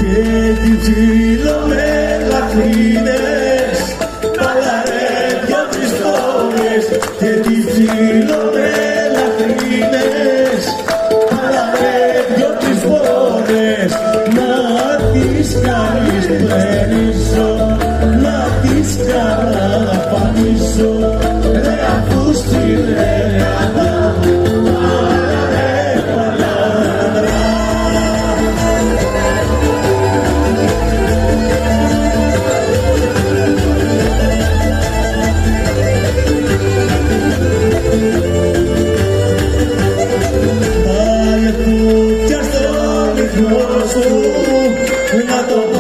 και τη ψήλω με λαχρίνες, παλαρέ δυο-τρεις φορές και τη ψήλω με λαχρίνες, παλαρέ δυο-τρεις φορές. Να τις κάνεις πλένισο, να τις καραφανίσω, ρε αφού στη ρένα, παλαρέ παλαδρά. Βάλε φωτιά στο μυθό σου, να το